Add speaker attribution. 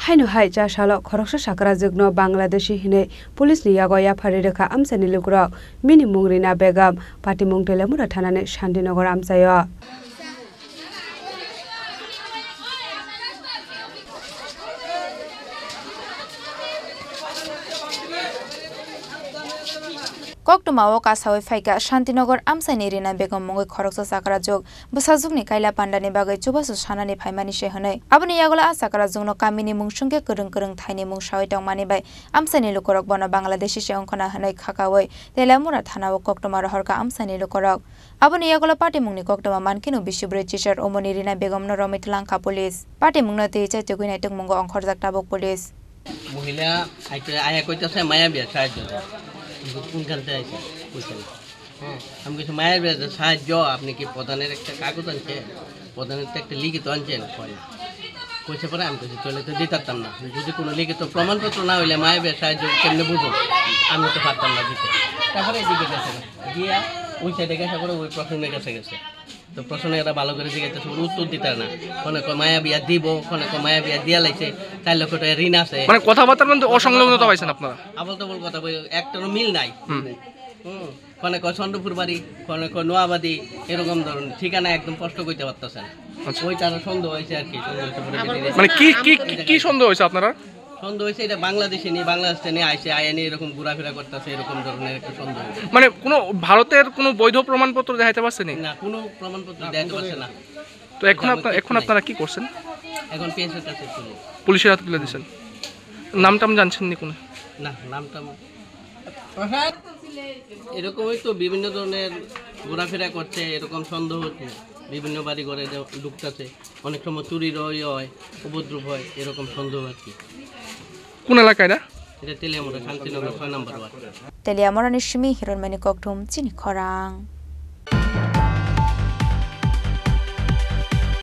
Speaker 1: Hainu hai cha shalok khoroksa sakra jugno Bangladeshi hine police ni yagoya phari rekha amsani lukro mini mungrina begam pati mungtele mura thanane Shandinagar amsayo
Speaker 2: Koktumawo kasawi faika Shandinagar amsani rina begam mungoi khoroksa sakra jog busajugni kaila pandani bagai chubasu sanani phaimani se hanai aboni yagola a sakra jugno kamini mungsungke kurung thaini mung sawai tongmani bai amsani lukorok bono Bangladeshi se ongkhana hanai khakawai telamura thanawo Koktuma rohorka amsani lukorok aboni yagola party mungni Koktuma mankinu bisubri teacher omoni rina begam no romitlanka police party mungna teche teguinai tongmungo ongkhorjak tabok police
Speaker 3: মহিলা আয়া কইতাছে মায়া বিয়া সাহায্য কোনখানতে আইছে বুঝছেন হ্যাঁ আমি কিছু মায়ের বিয়া সাহায্য আপনি কি প্রধানের একটা কাগজ আনছে প্রধানের তো একটা লিখিত আনছেন কইছে পরে আমি কইছি চলে তো দিতাম না যদি কোনো লিখিত প্রমাণপত্র না হইলে মায়ের বিয়া সাহায্য কেমনে বুঝো আমি তো পারতাম না দিতে তারপরে এদিকে গেছে গিয়া ওই সাইডে গেছে করে ওই প্রশ্নের কাছে গেছে তো প্রশ্ন এরা ভালো করে জিজ্ঞাসা উত্তর দিতে না কোনে মায়া বিয়া দিব কোনে মায়া বিয়া দিয়া লাইছে 4 লক্ষ টাকা ঋণ আছে
Speaker 4: মানে কথাবার্তার মধ্যে অসংলগ্নতা পাইছেন আপনারা
Speaker 3: আবল তাবল কথা একটারও মিল নাই কোনে চন্দ্রপুর বাড়ি কোনে নোয়াবাদী এরকম ধরনের ঠিকানা একদম স্পষ্ট কইতে পারতেছেন ওইটার সন্দেহ হয়েছে আর কি
Speaker 4: মানে কি কি কি সন্দেহ হয়েছে আপনারা
Speaker 3: সন্দেহ হয়েছে এটা বাংলাদেশে নিয়ে বাংলাদেশে নিয়ে আইসে আইনি এরকম ঘোরাফেরা করতেছে এরকম ধরনের একটা সন্দেহ
Speaker 4: মানে কোনো ভারতের কোনো বৈধ প্রমাণপত্র দেখাইতে পারছেন
Speaker 3: না কোনো প্রমাণপত্র দেখাইতে পারছে না
Speaker 4: তো এখন আপনারা কি করছেন
Speaker 3: এখন পিএসের কাছে
Speaker 4: পুলিশের হাতে তুলে দিয়েছেন নামটাম জানছেন নি কোনো
Speaker 3: না নামটা এরকমই তো বিভিন্ন ধরনের ঘোরাফেরা করছে এরকম সন্দেহ হচ্ছে বিভিন্ন বাড়ি ঘরে ঢুকতেছে অনেক সময় চুরির হয় উপদ্রব হয় এরকম সন্দেহ আর কি
Speaker 4: কোন এলাকায়
Speaker 3: এটা তেলিয়ামুড়া শান্তিনগর 6 নম্বর ওয়ার্ড
Speaker 2: তেলিয়ামুড়া নিশ্চিমি হিরণমণি koktum chini khorang